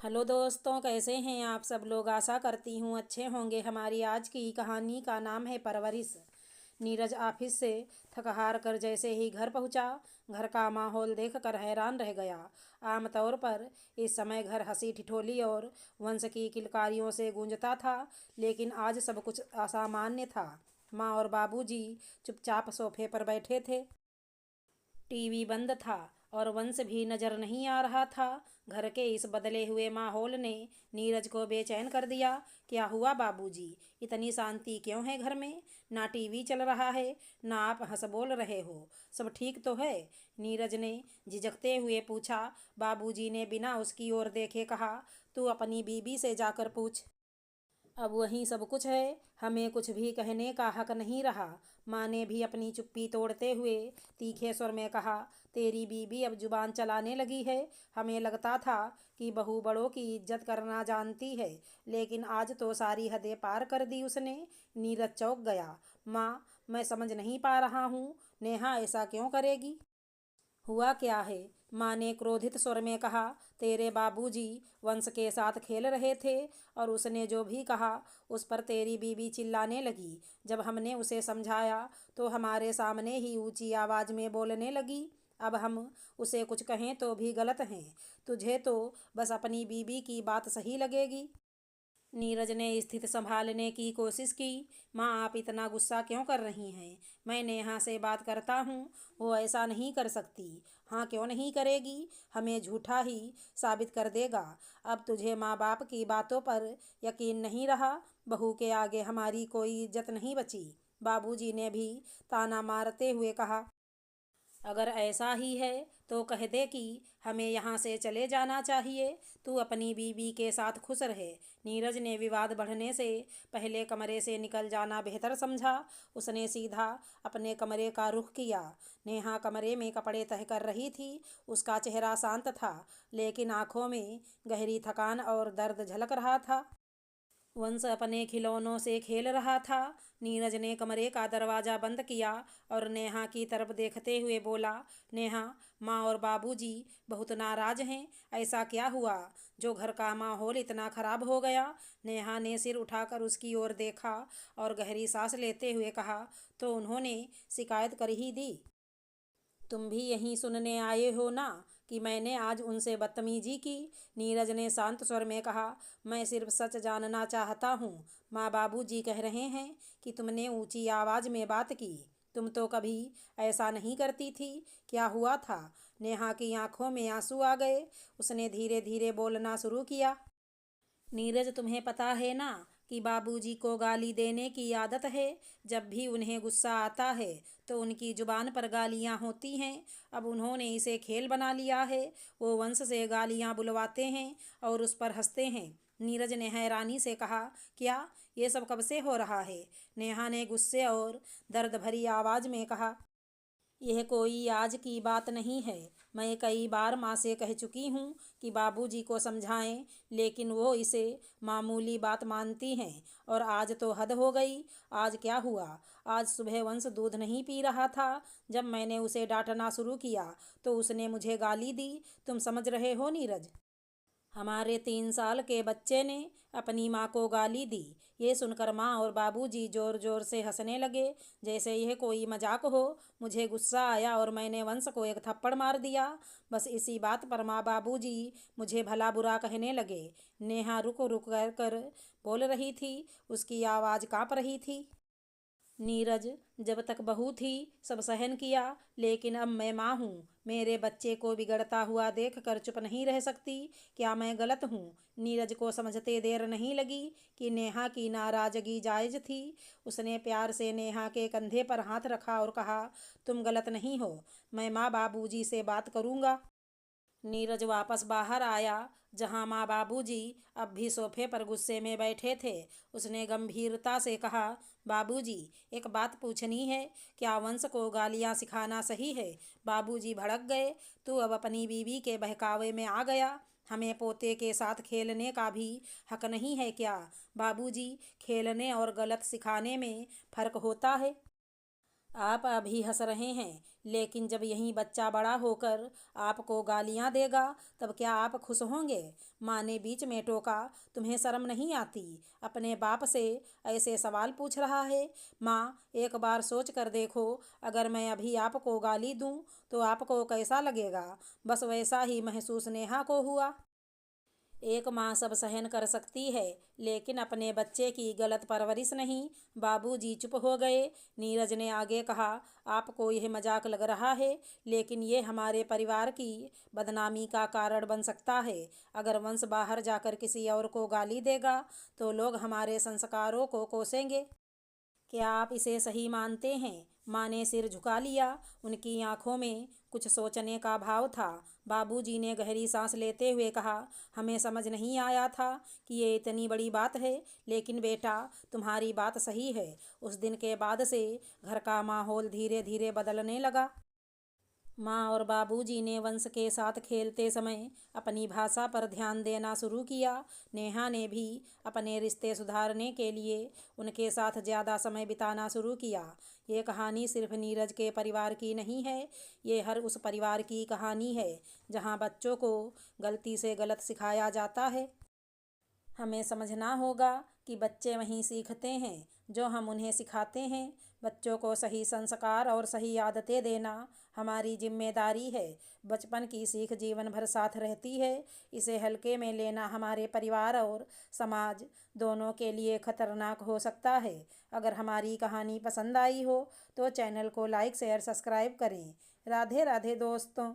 Hello दोस्तों, कैसे हैं आप सब लोग। आशा करती हूँ अच्छे होंगे। हमारी आज की कहानी का नाम है परवरिश। नीरज ऑफिस से थक हार कर जैसे ही घर पहुंचा, घर का माहौल देखकर हैरान रह गया। आमतौर पर इस समय घर हंसी ठिठोली और वंश की किलकारियों से गूंजता था, लेकिन आज सब कुछ असामान्य था। माँ और बाबूजी चुपचाप सोफे पर बैठे थे। टीवी बंद था और वंश भी नजर नहीं आ रहा था। घर के इस बदले हुए माहौल ने नीरज को बेचैन कर दिया। क्या हुआ बाबूजी, इतनी शांति क्यों है घर में? ना टीवी चल रहा है, ना आप हंस बोल रहे हो। सब ठीक तो है? नीरज ने झिझकते हुए पूछा। बाबूजी ने बिना उसकी ओर देखे कहा, तू अपनी बीबी से जाकर पूछ। अब वहीं सब कुछ है, हमें कुछ भी कहने का हक नहीं रहा। माँ ने भी अपनी चुप्पी तोड़ते हुए तीखे स्वर में कहा, तेरी बीबी अब जुबान चलाने लगी है। हमें लगता था कि बहू बड़ों की इज्जत करना जानती है, लेकिन आज तो सारी हदें पार कर दी उसने। नीरज चौंक गया। माँ, मैं समझ नहीं पा रहा हूँ, नेहा ऐसा क्यों करेगी? हुआ क्या है? माँ ने क्रोधित स्वर में कहा। तेरे बाबूजी वंश के साथ खेल रहे थे और उसने जो भी कहा उस पर तेरी बीबी चिल्लाने लगी। जब हमने उसे समझाया तो हमारे सामने ही ऊंची आवाज़ में बोलने लगी। अब हम उसे कुछ कहें तो भी गलत हैं। तुझे तो बस अपनी बीबी की बात सही लगेगी। नीरज ने स्थिति संभालने की कोशिश की। माँ, आप इतना गुस्सा क्यों कर रही हैं? मैं नेहा से बात करता हूँ, वो ऐसा नहीं कर सकती। हाँ, क्यों नहीं करेगी? हमें झूठा ही साबित कर देगा। अब तुझे माँ बाप की बातों पर यकीन नहीं रहा। बहू के आगे हमारी कोई इज्जत नहीं बची। बाबूजी ने भी ताना मारते हुए कहा। अगर ऐसा ही है तो कह दे कि हमें यहाँ से चले जाना चाहिए। तू अपनी बीबी के साथ खुश रहे। नीरज ने विवाद बढ़ने से पहले कमरे से निकल जाना बेहतर समझा। उसने सीधा अपने कमरे का रुख किया। नेहा कमरे में कपड़े तह कर रही थी। उसका चेहरा शांत था, लेकिन आंखों में गहरी थकान और दर्द झलक रहा था। वंश अपने खिलौनों से खेल रहा था। नीरज ने कमरे का दरवाज़ा बंद किया और नेहा की तरफ देखते हुए बोला, नेहा, माँ और बाबूजी बहुत नाराज़ हैं। ऐसा क्या हुआ जो घर का माहौल इतना ख़राब हो गया? नेहा ने सिर उठाकर उसकी ओर देखा और गहरी सांस लेते हुए कहा, तो उन्होंने शिकायत कर ही दी। तुम भी यहीं सुनने आए हो ना कि मैंने आज उनसे बदतमीजी की? नीरज ने शांत स्वर में कहा। मैं सिर्फ सच जानना चाहता हूँ। माँ बाबूजी कह रहे हैं कि तुमने ऊंची आवाज़ में बात की। तुम तो कभी ऐसा नहीं करती थी। क्या हुआ था? नेहा की आंखों में आंसू आ गए। उसने धीरे धीरे बोलना शुरू किया। नीरज, तुम्हें पता है ना कि बाबूजी को गाली देने की आदत है। जब भी उन्हें गुस्सा आता है तो उनकी जुबान पर गालियां होती हैं। अब उन्होंने इसे खेल बना लिया है। वो वंश से गालियां बुलवाते हैं और उस पर हंसते हैं। नीरज ने हैरानी से कहा, क्या ये सब कब से हो रहा है? नेहा ने गुस्से और दर्द भरी आवाज़ में कहा, यह कोई आज की बात नहीं है। मैं कई बार माँ से कह चुकी हूँ कि बाबूजी को समझाएं, लेकिन वो इसे मामूली बात मानती हैं। और आज तो हद हो गई। आज क्या हुआ? आज सुबह वंश दूध नहीं पी रहा था। जब मैंने उसे डांटना शुरू किया तो उसने मुझे गाली दी। तुम समझ रहे हो नीरज? हमारे 3 साल के बच्चे ने अपनी माँ को गाली दी। ये सुनकर माँ और बाबूजी जोर जोर से हंसने लगे, जैसे यह कोई मजाक हो। मुझे गुस्सा आया और मैंने वंश को एक थप्पड़ मार दिया। बस इसी बात पर माँ बाबूजी मुझे भला बुरा कहने लगे। नेहा रुक रुक कर बोल रही थी। उसकी आवाज़ काँप रही थी। नीरज, जब तक बहू थी सब सहन किया, लेकिन अब मैं माँ हूँ। मेरे बच्चे को बिगड़ता हुआ देख कर चुप नहीं रह सकती। क्या मैं गलत हूँ? नीरज को समझते देर नहीं लगी कि नेहा की नाराज़गी जायज़ थी। उसने प्यार से नेहा के कंधे पर हाथ रखा और कहा, तुम गलत नहीं हो। मैं माँ बाबूजी से बात करूँगा। नीरज वापस बाहर आया, जहां माँ बाबूजी अब भी सोफे पर गुस्से में बैठे थे। उसने गंभीरता से कहा, बाबूजी, एक बात पूछनी है। क्या वंश को गालियाँ सिखाना सही है? बाबूजी भड़क गए। तू अब अपनी बीवी के बहकावे में आ गया। हमें पोते के साथ खेलने का भी हक नहीं है क्या? बाबूजी, खेलने और गलत सिखाने में फ़र्क होता है। आप अभी हंस रहे हैं, लेकिन जब यही बच्चा बड़ा होकर आपको गालियां देगा तब क्या आप खुश होंगे? माँ ने बीच में टोका। तुम्हें शर्म नहीं आती? अपने बाप से ऐसे सवाल पूछ रहा है? माँ, एक बार सोच कर देखो, अगर मैं अभी आपको गाली दूं तो आपको कैसा लगेगा? बस वैसा ही महसूस नेहा को हुआ। एक माँ सब सहन कर सकती है, लेकिन अपने बच्चे की गलत परवरिश नहीं। बाबूजी चुप हो गए। नीरज ने आगे कहा, आपको यह मजाक लग रहा है, लेकिन ये हमारे परिवार की बदनामी का कारण बन सकता है। अगर वंश बाहर जाकर किसी और को गाली देगा तो लोग हमारे संस्कारों को कोसेंगे। क्या आप इसे सही मानते हैं? माँ ने सिर झुका लिया। उनकी आंखों में कुछ सोचने का भाव था। बाबूजी ने गहरी सांस लेते हुए कहा, हमें समझ नहीं आया था कि ये इतनी बड़ी बात है, लेकिन बेटा, तुम्हारी बात सही है। उस दिन के बाद से घर का माहौल धीरे धीरे बदलने लगा। माँ और बाबूजी ने वंश के साथ खेलते समय अपनी भाषा पर ध्यान देना शुरू किया। नेहा ने भी अपने रिश्ते सुधारने के लिए उनके साथ ज़्यादा समय बिताना शुरू किया। ये कहानी सिर्फ नीरज के परिवार की नहीं है, ये हर उस परिवार की कहानी है जहाँ बच्चों को गलती से गलत सिखाया जाता है। हमें समझना होगा कि बच्चे वहीं सीखते हैं जो हम उन्हें सिखाते हैं। बच्चों को सही संस्कार और सही आदतें देना हमारी जिम्मेदारी है। बचपन की सीख जीवन भर साथ रहती है। इसे हल्के में लेना हमारे परिवार और समाज दोनों के लिए खतरनाक हो सकता है। अगर हमारी कहानी पसंद आई हो तो चैनल को लाइक शेयर सब्सक्राइब करें। राधे राधे दोस्तों।